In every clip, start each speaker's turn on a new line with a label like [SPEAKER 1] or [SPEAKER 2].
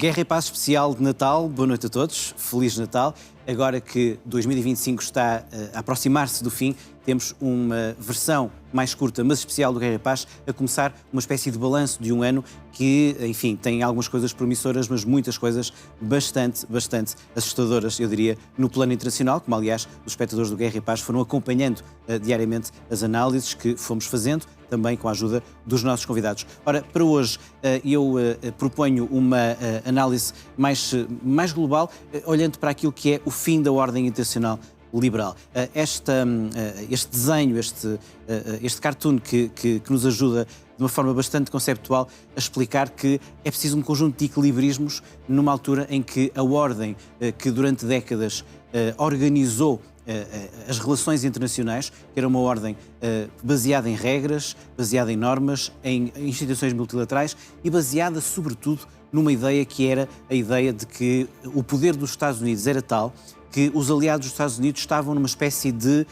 [SPEAKER 1] Guerra e Paz especial de Natal. Boa noite a todos. Feliz Natal. Agora que 2025 está a aproximar-se do fim, temos uma versão mais curta, mas especial do Guerra e Paz, a começar uma espécie de balanço de um ano que, enfim, tem algumas coisas promissoras, mas muitas coisas bastante assustadoras, eu diria, no plano internacional, como aliás os espectadores do Guerra e Paz foram acompanhando diariamente as análises que fomos fazendo, também com a ajuda dos nossos convidados. Ora, para hoje eu proponho uma análise mais global, olhando para aquilo que é o fim da ordem internacional liberal. Este desenho, este cartoon que nos ajuda de uma forma bastante conceptual a explicar que é preciso um conjunto de equilibrismos numa altura em que a ordem que durante décadas organizou as relações internacionais, que era uma ordem baseada em regras, baseada em normas, em instituições multilaterais e baseada, sobretudo, numa ideia que era a ideia de que o poder dos Estados Unidos era tal que os aliados dos Estados Unidos estavam numa espécie de,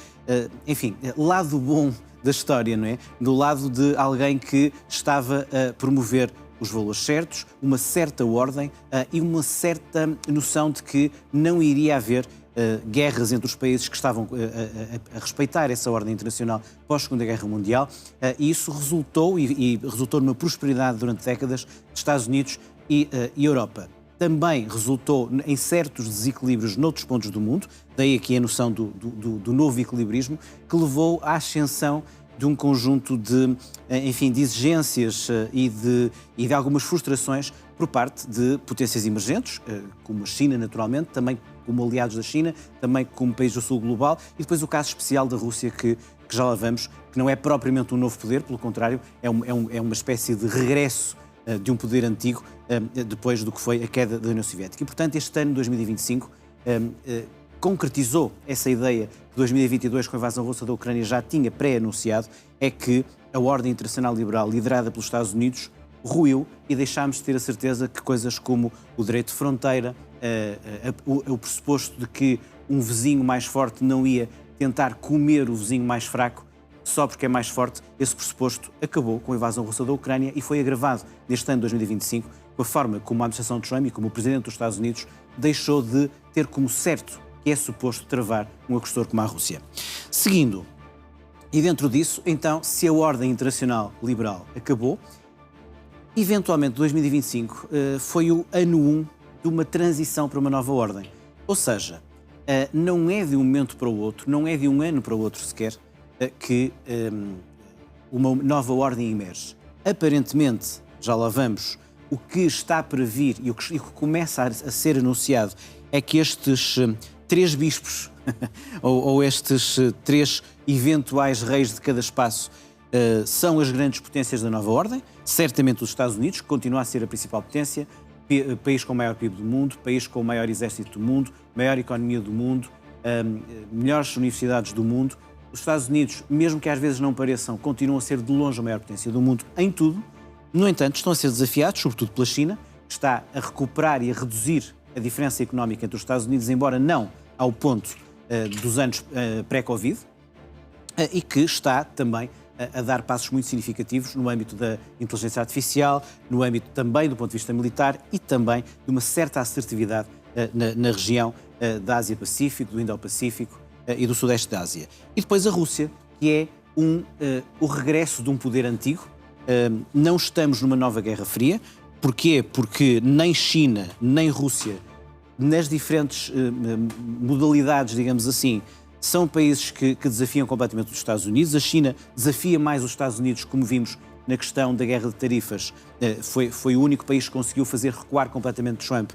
[SPEAKER 1] lado bom da história, não é? Do lado de alguém que estava a promover os valores certos, uma certa ordem e uma certa noção de que não iria haver guerras entre os países que estavam a respeitar essa ordem internacional pós-Segunda Guerra Mundial, e isso resultou numa prosperidade durante décadas dos Estados Unidos e Europa. Também resultou em certos desequilíbrios noutros pontos do mundo, daí aqui a noção do novo equilibrismo, que levou à ascensão de um conjunto de exigências e de algumas frustrações por parte de potências emergentes, como a China, naturalmente, também como aliados da China, também como país do sul global, e depois o caso especial da Rússia, que já lá vamos, que não é propriamente um novo poder, pelo contrário, é uma espécie de regresso de um poder antigo depois do que foi a queda da União Soviética. E, portanto, este ano, 2025, concretizou essa ideia que 2022, com a invasão russa da Ucrânia, já tinha pré-anunciado, é que a ordem internacional liberal liderada pelos Estados Unidos ruiu e deixámos de ter a certeza que coisas como o direito de fronteira, o pressuposto de que um vizinho mais forte não ia tentar comer o vizinho mais fraco só porque é mais forte, esse pressuposto acabou com a invasão russa da Ucrânia e foi agravado neste ano de 2025 com a forma como a administração de Trump e como o presidente dos Estados Unidos deixou de ter como certo que é suposto travar um agressor como a Rússia. Seguindo, e dentro disso, então, se a ordem internacional liberal acabou, eventualmente 2025 foi o ano 1 de uma transição para uma nova ordem. Ou seja, não é de um momento para o outro, não é de um ano para o outro sequer, que uma nova ordem emerge. Aparentemente, já lá vamos, o que está para vir e o que começa a ser anunciado é que estes três bispos, ou estes três eventuais reis de cada espaço, são as grandes potências da nova ordem. Certamente os Estados Unidos, que continua a ser a principal potência, país com o maior PIB do mundo, país com o maior exército do mundo, maior economia do mundo, melhores universidades do mundo. Os Estados Unidos, mesmo que às vezes não pareçam, continuam a ser de longe a maior potência do mundo em tudo. No entanto, estão a ser desafiados, sobretudo pela China, que está a recuperar e a reduzir a diferença económica entre os Estados Unidos, embora não ao ponto dos anos pré-Covid, e que está também a dar passos muito significativos no âmbito da inteligência artificial, no âmbito também do ponto de vista militar e também de uma certa assertividade na região da Ásia-Pacífico, do Indo-Pacífico e do Sudeste da Ásia. E depois a Rússia, que é o regresso de um poder antigo. Não estamos numa nova Guerra Fria. Porquê? Porque nem China, nem Rússia, nas diferentes modalidades, digamos assim, são países que desafiam completamente os Estados Unidos. A China desafia mais os Estados Unidos, como vimos na questão da guerra de tarifas. Foi o único país que conseguiu fazer recuar completamente Trump.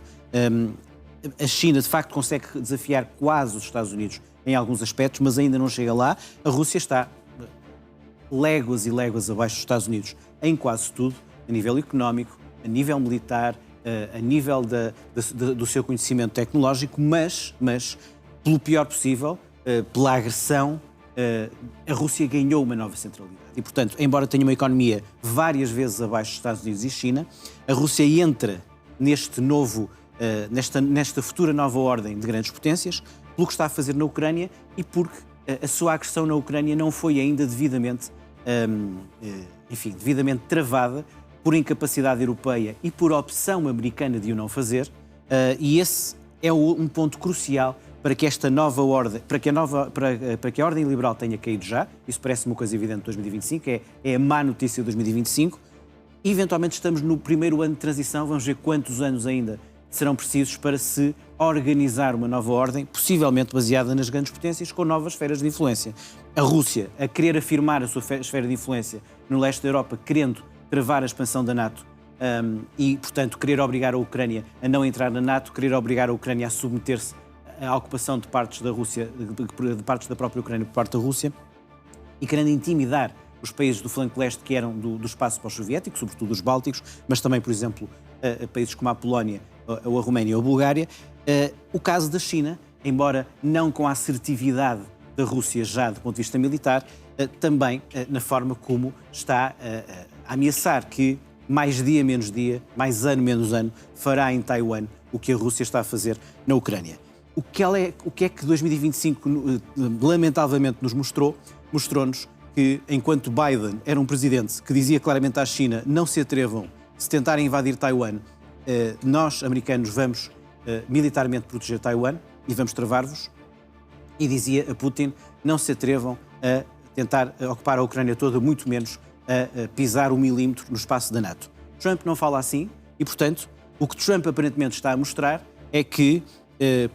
[SPEAKER 1] A China, de facto, consegue desafiar quase os Estados Unidos em alguns aspectos, mas ainda não chega lá. A Rússia está léguas e léguas abaixo dos Estados Unidos em quase tudo, a nível económico, a nível militar, a nível do seu conhecimento tecnológico, mas pelo pior possível, pela agressão, a Rússia ganhou uma nova centralidade. E, portanto, embora tenha uma economia várias vezes abaixo dos Estados Unidos e China, a Rússia entra nesta futura nova ordem de grandes potências, pelo que está a fazer na Ucrânia e porque a sua agressão na Ucrânia não foi ainda devidamente travada por incapacidade europeia e por opção americana de o não fazer, e esse é um ponto crucial para que esta nova ordem, para que a ordem liberal tenha caído já. Isso parece uma coisa evidente de 2025, é a má notícia de 2025. Eventualmente estamos no primeiro ano de transição, vamos ver quantos anos ainda serão precisos para se organizar uma nova ordem, possivelmente baseada nas grandes potências, com novas esferas de influência. A Rússia, a querer afirmar a sua esfera de influência no leste da Europa, querendo travar a expansão da NATO e, portanto, querer obrigar a Ucrânia a não entrar na NATO, querer obrigar a Ucrânia a submeter-se à ocupação de partes da Rússia, de partes da própria Ucrânia por parte da Rússia, e querendo intimidar os países do flanco leste que eram do espaço pós-soviético, sobretudo os bálticos, mas também, por exemplo, países como a Polónia, a Roménia ou a Bulgária. O caso da China, embora não com a assertividade da Rússia já do ponto de vista militar, também na forma como está a ameaçar que mais dia menos dia, mais ano menos ano, fará em Taiwan o que a Rússia está a fazer na Ucrânia. O que é que 2025 lamentavelmente nos mostrou? Mostrou-nos que, enquanto Biden era um presidente que dizia claramente à China não se atrevam, se tentarem invadir Taiwan, nós, americanos, vamos militarmente proteger Taiwan e vamos travar-vos, e dizia a Putin não se atrevam a tentar ocupar a Ucrânia toda, muito menos a pisar 1 milímetro no espaço da NATO. Trump não fala assim e, portanto, o que Trump aparentemente está a mostrar é que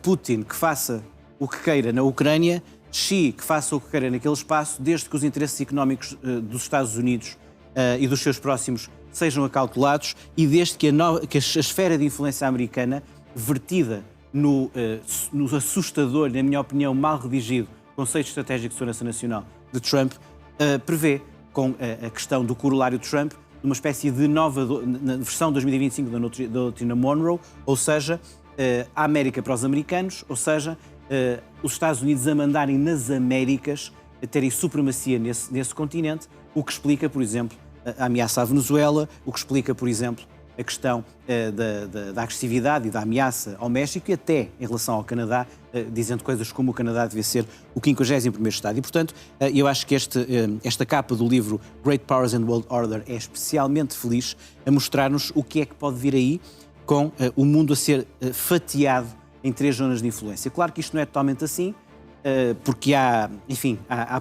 [SPEAKER 1] Putin que faça o que queira na Ucrânia, Xi que faça o que queira naquele espaço, desde que os interesses económicos dos Estados Unidos e dos seus próximos sejam acautelados e desde que a esfera de influência americana, vertida no assustador, na minha opinião, mal redigido Conceito Estratégico de Segurança Nacional de Trump, prevê, com a questão do corolário de Trump, uma espécie de nova na versão 2025 da doutrina Monroe, ou seja, a América para os americanos, ou seja, os Estados Unidos a mandarem nas Américas, a terem supremacia nesse continente, o que explica, por exemplo, a ameaça à Venezuela, o que explica, por exemplo, a questão da agressividade e da ameaça ao México e até em relação ao Canadá, dizendo coisas como o Canadá devia ser o 51º Estado. E, portanto, eu acho que esta capa do livro Great Powers and World Order é especialmente feliz a mostrar-nos o que é que pode vir aí com o mundo a ser fatiado em 3 zonas de influência. Claro que isto não é totalmente assim, porque há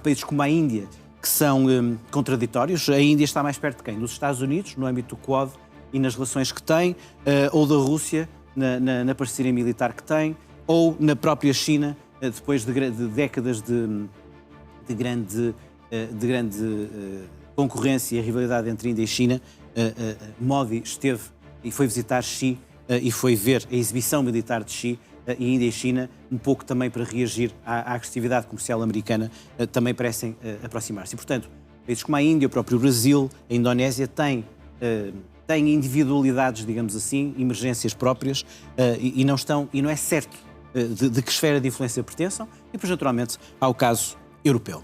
[SPEAKER 1] países como a Índia que são contraditórios. A Índia está mais perto de quem? Dos Estados Unidos, no âmbito do Quad e nas relações que tem, ou da Rússia, na parceria militar que tem, ou na própria China, depois de décadas de grande concorrência e rivalidade entre Índia e China. Modi esteve e foi visitar Xi e foi ver a exibição militar de Xi, e Índia e China, um pouco também para reagir à agressividade comercial americana, também parecem aproximar-se. E, portanto, países como a Índia, o próprio Brasil, a Indonésia têm individualidades, digamos assim, emergências próprias, e não é certo de que esfera de influência pertençam, e depois, naturalmente, há o caso europeu.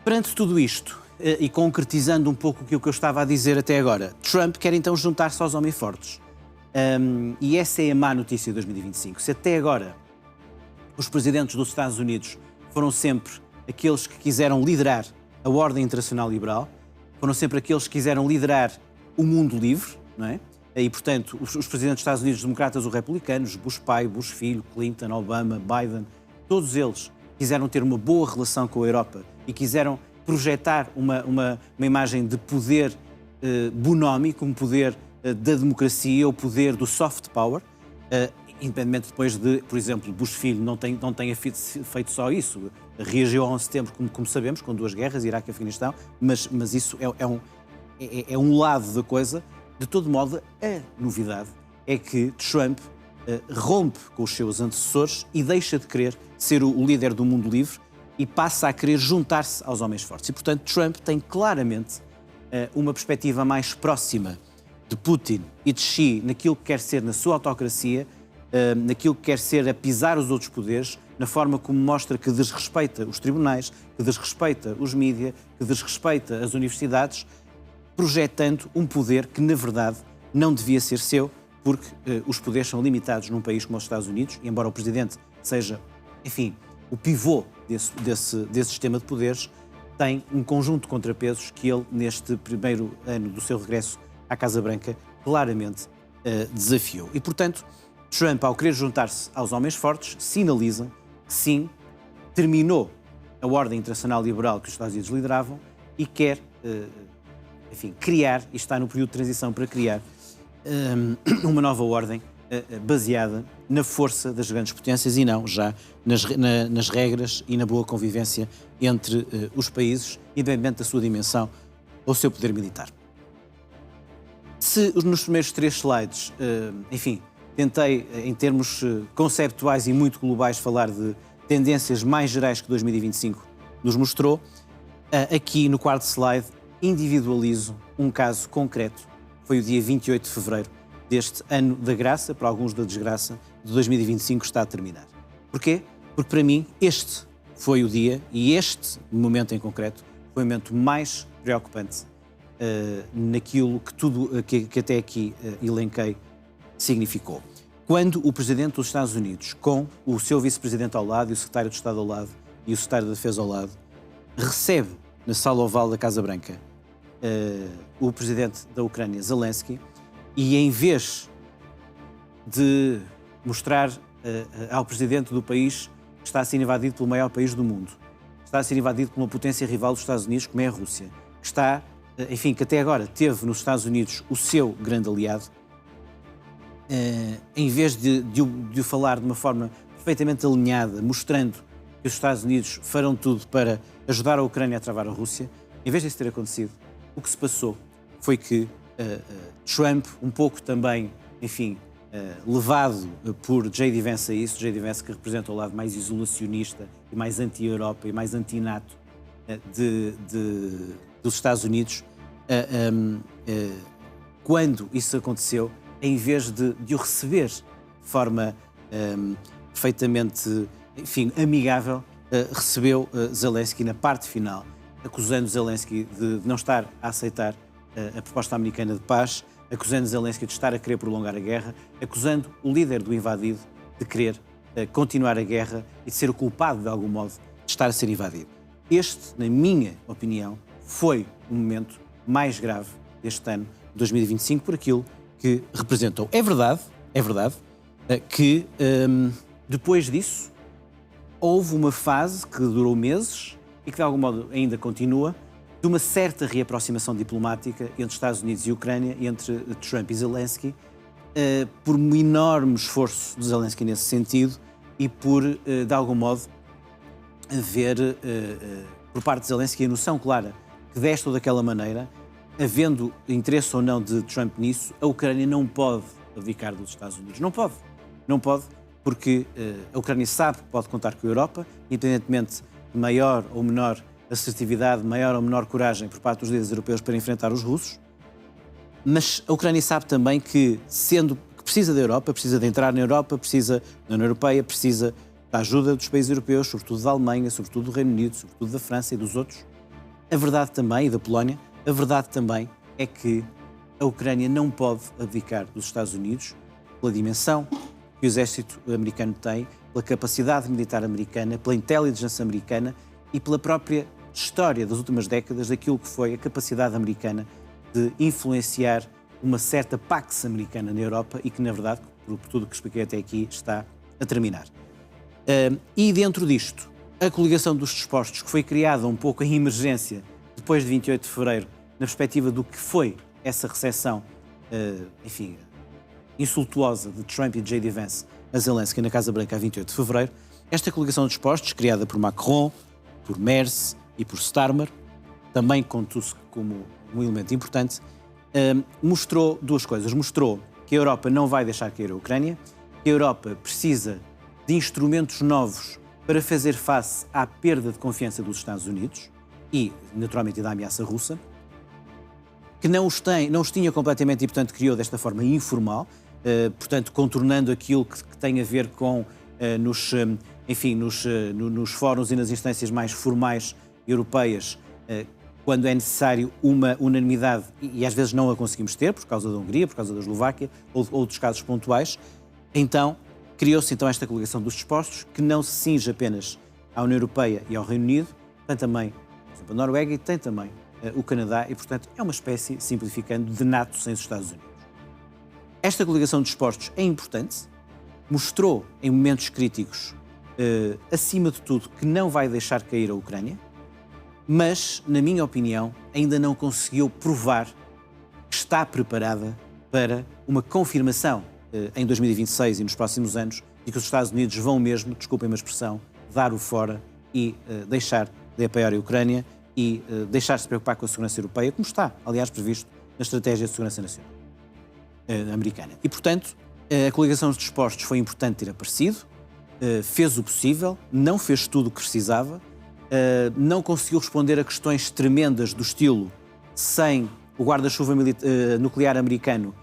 [SPEAKER 1] Perante tudo isto, e concretizando um pouco o que eu estava a dizer até agora, Trump quer então juntar-se aos homens fortes. E essa é a má notícia de 2025. Se até agora os presidentes dos Estados Unidos foram sempre aqueles que quiseram liderar a ordem internacional liberal, foram sempre aqueles que quiseram liderar o mundo livre, não é? E, portanto, os presidentes dos Estados Unidos, democratas ou republicanos, Bush pai, Bush filho, Clinton, Obama, Biden, todos eles quiseram ter uma boa relação com a Europa e quiseram projetar uma imagem de poder bonómico, um poder da democracia, o poder do soft power, independentemente depois de, por exemplo, Bush filho não tenha feito só isso, reagiu ao 11 de setembro, como sabemos, com 2 guerras, Iraque e Afeganistão, mas isso é um lado da coisa. De todo modo, a novidade é que Trump rompe com os seus antecessores e deixa de querer ser o líder do mundo livre e passa a querer juntar-se aos homens fortes. E, portanto, Trump tem claramente uma perspectiva mais próxima de Putin e de Xi naquilo que quer ser na sua autocracia, naquilo que quer ser a pisar os outros poderes, na forma como mostra que desrespeita os tribunais, que desrespeita os mídias, que desrespeita as universidades, projetando um poder que, na verdade, não devia ser seu, porque os poderes são limitados num país como os Estados Unidos, e embora o presidente seja, enfim, o pivô desse sistema de poderes, tem um conjunto de contrapesos que ele, neste primeiro ano do seu regresso à Casa Branca, claramente desafiou. E, portanto, Trump, ao querer juntar-se aos homens fortes, sinaliza que sim, terminou a ordem internacional liberal que os Estados Unidos lideravam e quer, criar, e está no período de transição para criar, uma nova ordem baseada na força das grandes potências e não já nas regras e na boa convivência entre os países, independente da sua dimensão ou do seu poder militar. Se nos primeiros 3 slides, tentei, em termos conceptuais e muito globais, falar de tendências mais gerais que 2025 nos mostrou, aqui no 4º slide individualizo um caso concreto. Foi o dia 28 de fevereiro deste ano da graça, para alguns da desgraça, de 2025 está a terminar. Porquê? Porque para mim este foi o dia, e este momento em concreto, foi o momento mais preocupante naquilo que tudo que até aqui elenquei significou. Quando o Presidente dos Estados Unidos, com o seu Vice-Presidente ao lado e o Secretário de Estado ao lado e o Secretário da Defesa ao lado, recebe na Sala Oval da Casa Branca o Presidente da Ucrânia, Zelensky, e em vez de mostrar ao Presidente do país que está a ser invadido pelo maior país do mundo, que está a ser invadido por uma potência rival dos Estados Unidos, como é a Rússia, que está, que até agora teve nos Estados Unidos o seu grande aliado, em vez de o falar de uma forma perfeitamente alinhada, mostrando que os Estados Unidos farão tudo para ajudar a Ucrânia a travar a Rússia, em vez disso ter acontecido, o que se passou foi que Trump, um pouco também, levado por J.D. Vance a isso, J.D. Vance que representa o lado mais isolacionista e mais anti-Europa e mais anti-NATO dos Estados Unidos, quando isso aconteceu, em vez de o receber de forma perfeitamente, amigável, recebeu Zelensky na parte final, acusando Zelensky de não estar a aceitar a proposta americana de paz, acusando Zelensky de estar a querer prolongar a guerra, acusando o líder do invadido de querer continuar a guerra e de ser o culpado, de algum modo, de estar a ser invadido. Este, na minha opinião, foi o momento mais grave deste ano, 2025, por aquilo que representou. É verdade que depois disso houve uma fase que durou meses e que de algum modo ainda continua, de uma certa reaproximação diplomática entre Estados Unidos e Ucrânia, entre Trump e Zelensky, por um enorme esforço de Zelensky nesse sentido e por, de algum modo, haver, por parte de Zelensky, a noção clara que desta ou daquela maneira, havendo interesse ou não de Trump nisso, a Ucrânia não pode abdicar dos Estados Unidos. Não pode, porque a Ucrânia sabe que pode contar com a Europa, independentemente de maior ou menor assertividade, maior ou menor coragem por parte dos líderes europeus para enfrentar os russos, mas a Ucrânia sabe também que, sendo que precisa da Europa, precisa de entrar na Europa, precisa da União Europeia, precisa da ajuda dos países europeus, sobretudo da Alemanha, sobretudo do Reino Unido, sobretudo da França e dos outros, a verdade também, e da Polónia, a verdade também é que a Ucrânia não pode abdicar dos Estados Unidos pela dimensão que o exército americano tem, pela capacidade militar americana, pela inteligência americana e pela própria história das últimas décadas daquilo que foi a capacidade americana de influenciar uma certa pax americana na Europa e que, na verdade, por tudo o que expliquei até aqui, está a terminar. E dentro disto, a coligação dos dispostos, que foi criada um pouco em emergência depois de 28 de fevereiro, na perspectiva do que foi essa recepção, insultuosa de Trump e de J.D. Vance a Zelensky na Casa Branca a 28 de fevereiro, esta coligação de dispostos, criada por Macron, por Merz e por Starmer, também com Tusk como um elemento importante, mostrou duas coisas. Mostrou que a Europa não vai deixar cair a Ucrânia, que a Europa precisa de instrumentos novos para fazer face à perda de confiança dos Estados Unidos e, naturalmente, da ameaça russa, que não os tinha completamente e, portanto, criou desta forma informal, portanto, contornando aquilo que tem a ver com, nos fóruns e nas instâncias mais formais europeias, quando é necessário uma unanimidade, e às vezes não a conseguimos ter, por causa da Hungria, por causa da Eslováquia, ou outros casos pontuais, então criou-se então esta coligação dos dispostos, que não se cinge apenas à União Europeia e ao Reino Unido, tem também, por exemplo, a Noruega e tem também o Canadá e, portanto, é uma espécie, simplificando, de NATO sem os Estados Unidos. Esta coligação de esforços é importante, mostrou em momentos críticos, acima de tudo, que não vai deixar cair a Ucrânia, mas, na minha opinião, ainda não conseguiu provar que está preparada para uma confirmação em 2026 e nos próximos anos de que os Estados Unidos vão mesmo, desculpem a expressão, dar o fora e deixar de apoiar a Ucrânia e deixar de se preocupar com a segurança europeia, como está, aliás, previsto na Estratégia de Segurança Nacional americana. E, portanto, a coligação de esforços foi importante ter aparecido, fez o possível, não fez tudo o que precisava, não conseguiu responder a questões tremendas do estilo sem o guarda-chuva nuclear americano,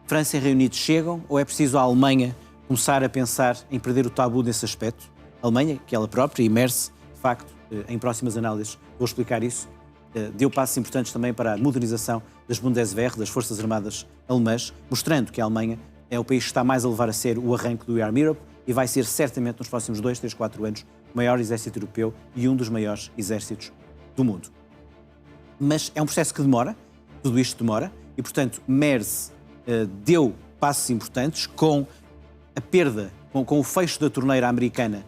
[SPEAKER 1] França e Reino Unido chegam, ou é preciso a Alemanha começar a pensar em perder o tabu nesse aspecto? A Alemanha, que ela própria, imerse, de facto, em próximas análises, vou explicar isso, deu passos importantes também para a modernização das Bundeswehr, das Forças Armadas alemãs, mostrando que a Alemanha é o país que está mais a levar a sério o arranque do We Are Europe e vai ser certamente nos próximos 2, 3, 4 anos o maior exército europeu e um dos maiores exércitos do mundo. Mas é um processo que demora, tudo isto demora, e portanto Merz deu passos importantes com a perda, com o fecho da torneira americana,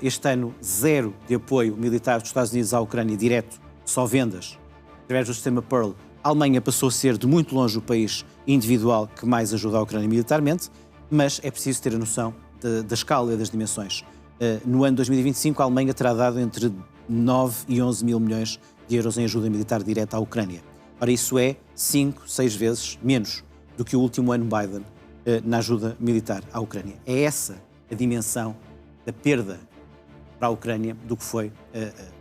[SPEAKER 1] este ano zero de apoio militar dos Estados Unidos à Ucrânia direto, só vendas, através do sistema Pearl. A Alemanha passou a ser de muito longe o país individual que mais ajuda a Ucrânia militarmente, mas é preciso ter a noção da escala e das dimensões. No ano 2025, a Alemanha terá dado entre 9 e 11 mil milhões de euros em ajuda militar direta à Ucrânia. Ora, isso é 5, 6 vezes menos do que o último ano Biden na ajuda militar à Ucrânia. É essa a dimensão da perda para a Ucrânia do que foi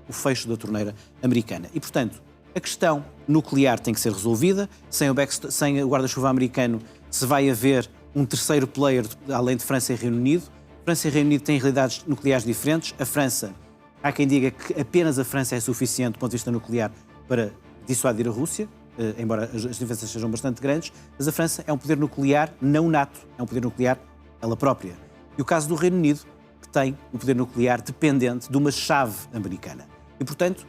[SPEAKER 1] o fecho da torneira americana. E, portanto, a questão nuclear tem que ser resolvida. Sem o guarda-chuva americano, se vai haver um terceiro player, além de França e Reino Unido. França e Reino Unido têm realidades nucleares diferentes. A França, há quem diga que apenas a França é suficiente do ponto de vista nuclear para dissuadir a Rússia, embora as diferenças sejam bastante grandes, mas a França é um poder nuclear não NATO, é um poder nuclear ela própria. E o caso do Reino Unido, que tem um poder nuclear dependente de uma chave americana. E, portanto,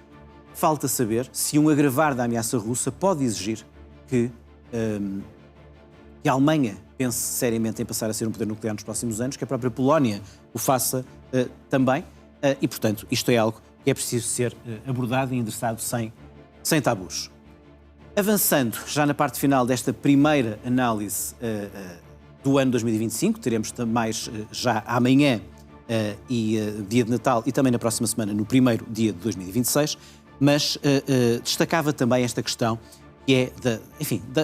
[SPEAKER 1] falta saber se um agravar da ameaça russa pode exigir que a Alemanha pense seriamente em passar a ser um poder nuclear nos próximos anos, que a própria Polónia o faça também, e, portanto, isto é algo que é preciso ser abordado e endereçado sem tabus. Avançando já na parte final desta primeira análise do ano 2025, teremos mais já amanhã e dia de Natal e também na próxima semana, no primeiro dia de 2026, mas destacava também esta questão que é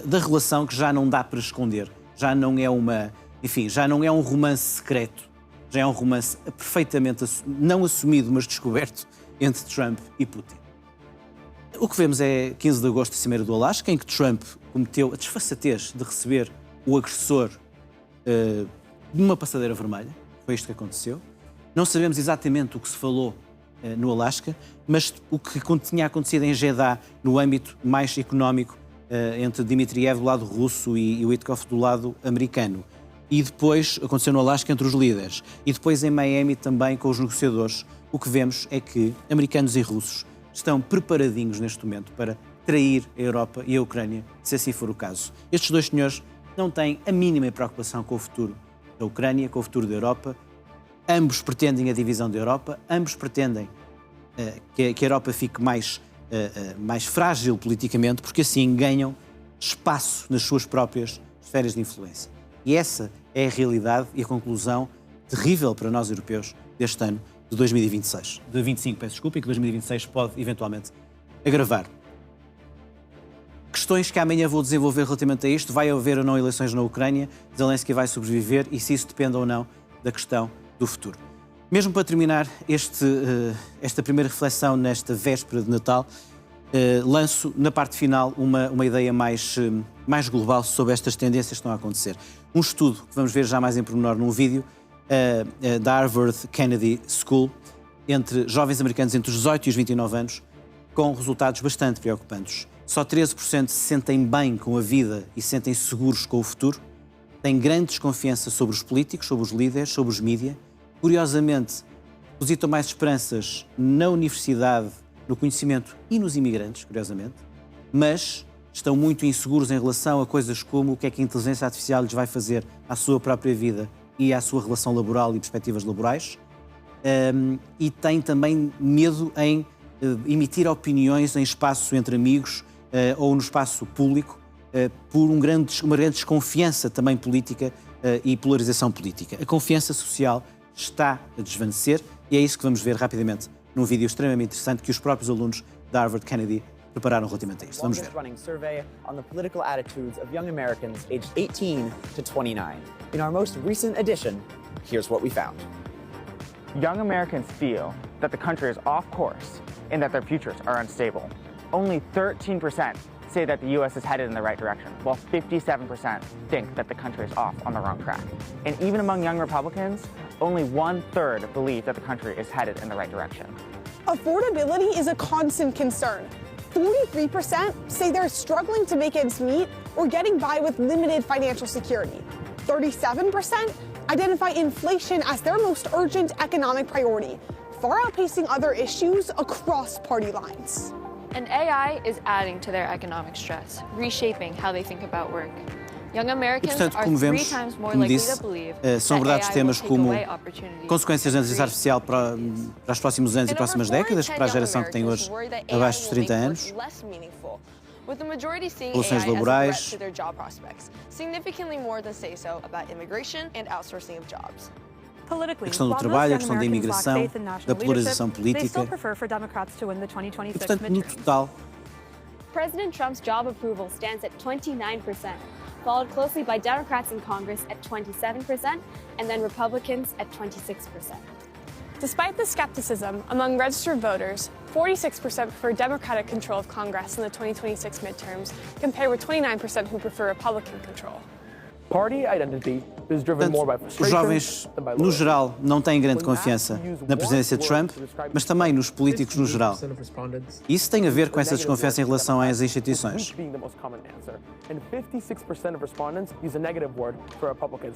[SPEAKER 1] da relação que já não dá para esconder, já não é um romance secreto, já é um romance perfeitamente não assumido, mas descoberto entre Trump e Putin. O que vemos é 15 de agosto, a Cimeira do Alasca, em que Trump cometeu a desfaçatez de receber o agressor numa passadeira vermelha. Foi isto que aconteceu. Não sabemos exatamente o que se falou no Alasca, mas o que tinha acontecido em Jeddah, no âmbito mais económico, entre Dmitriev do lado russo e Witkoff do lado americano. E depois aconteceu no Alasca entre os líderes. E depois em Miami também com os negociadores. O que vemos é que americanos e russos estão preparadinhos neste momento para trair a Europa e a Ucrânia, se assim for o caso. Estes dois senhores não têm a mínima preocupação com o futuro da Ucrânia, com o futuro da Europa. Ambos pretendem a divisão da Europa, ambos pretendem que a Europa fique mais frágil politicamente, porque assim ganham espaço nas suas próprias esferas de influência. E essa é a realidade e a conclusão terrível para nós europeus deste ano de 2026. De 25, peço desculpa, e que 2026 pode eventualmente agravar. Questões que amanhã vou desenvolver relativamente a isto. Vai haver ou não eleições na Ucrânia? Zelensky vai sobreviver e se isso depende ou não da questão do futuro. Mesmo para terminar esta primeira reflexão nesta véspera de Natal, lanço na parte final uma ideia mais global sobre estas tendências que estão a acontecer. Um estudo que vamos ver já mais em pormenor num vídeo da Harvard Kennedy School, entre jovens americanos entre os 18 e os 29 anos, com resultados bastante preocupantes. Só 13% se sentem bem com a vida e se sentem seguros com o futuro, têm grande desconfiança sobre os políticos, sobre os líderes, sobre os mídias. Curiosamente, depositam mais esperanças na universidade, no conhecimento e nos imigrantes, curiosamente. mas estão muito inseguros em relação a coisas como o que é que a inteligência artificial lhes vai fazer à sua própria vida e à sua relação laboral e perspectivas laborais. E têm também medo em emitir opiniões em espaço entre amigos ou no espaço público por uma grande desconfiança também política e polarização política. A confiança social está a desvanecer e é isso que vamos ver rapidamente num vídeo extremamente interessante que os próprios alunos da Harvard Kennedy prepararam relativamente a isto. Vamos ver.
[SPEAKER 2] Running survey on the political attitudes of young Americans aged 18 to 29. In our most recent edition, here's what we found.
[SPEAKER 3] Young Americans feel that the country is off course and that their futures are unstable. Only 13% say that the U.S. is headed in the right direction, while 57% think that the country is off on the wrong track. And even among young Republicans, only 1/3 believe that the country is headed in the right direction.
[SPEAKER 4] Affordability is a constant concern. 43% say they're struggling to make ends meet or getting by with limited financial security. 37% identify inflation as their most urgent economic priority, far outpacing other issues across party lines.
[SPEAKER 5] And AI is adding to their economic stress, reshaping how they think about work. Young Americans
[SPEAKER 1] portanto,
[SPEAKER 5] are
[SPEAKER 1] como
[SPEAKER 5] 3
[SPEAKER 1] vemos,
[SPEAKER 5] times more
[SPEAKER 1] como
[SPEAKER 5] likely
[SPEAKER 1] disse,
[SPEAKER 5] to believe
[SPEAKER 1] são
[SPEAKER 5] that
[SPEAKER 1] abordados
[SPEAKER 5] AI
[SPEAKER 1] temas
[SPEAKER 5] will take
[SPEAKER 1] como
[SPEAKER 5] away opportunities
[SPEAKER 1] consequências da
[SPEAKER 5] and
[SPEAKER 1] inteligência artificial para os próximos anos e próximas décadas, para a geração que tem hoje abaixo dos 30 anos.
[SPEAKER 6] With the majority seeing
[SPEAKER 1] Relações
[SPEAKER 6] AI as a
[SPEAKER 1] laborais.
[SPEAKER 6] threat to their job prospects, significantly more than say so about immigration and outsourcing of jobs.
[SPEAKER 1] A questão do trabalho, a questão da imigração, da polarização política. E, portanto, no total,
[SPEAKER 7] President Trump's job approval stands at 29%, followed closely by Democrats in Congress at 27% and then Republicans at 26%.
[SPEAKER 4] Despite the skepticism among registered voters, 46% prefer Democratic control of Congress in the 2026 midterms, compared with 29% who prefer Republican control.
[SPEAKER 8] Party identity is driven more by
[SPEAKER 1] portanto, os
[SPEAKER 8] frustration
[SPEAKER 1] jovens,
[SPEAKER 8] than by
[SPEAKER 1] no
[SPEAKER 8] loyalty.
[SPEAKER 1] geral, não têm grande confiança na presidência de Trump, mas também nos políticos no geral. Isso tem a ver com essa desconfiança em relação às instituições.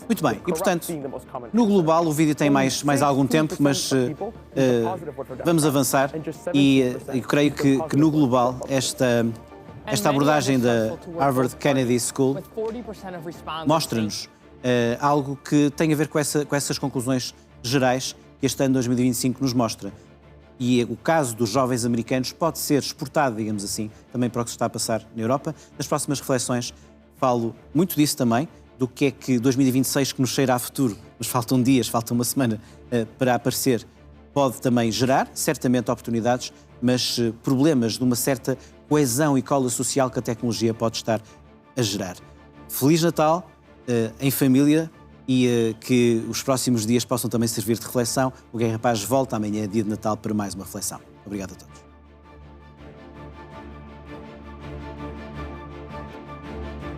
[SPEAKER 1] Muito bem, e portanto, no global o vídeo tem mais algum tempo, mas vamos avançar e creio que no global esta abordagem da Harvard Kennedy School mostra-nos algo que tem a ver com essas conclusões gerais que este ano 2025 nos mostra. E o caso dos jovens americanos pode ser exportado, digamos assim, também para o que se está a passar na Europa. Nas próximas reflexões falo muito disso também, do que é que 2026, que nos cheira a futuro, mas faltam dias, falta uma semana para aparecer, pode também gerar, certamente, oportunidades, mas problemas de uma certa coesão e cola social que a tecnologia pode estar a gerar. Feliz Natal, em família, e que os próximos dias possam também servir de reflexão. O Guerra Paz volta amanhã, dia de Natal, para mais uma reflexão. Obrigado a todos.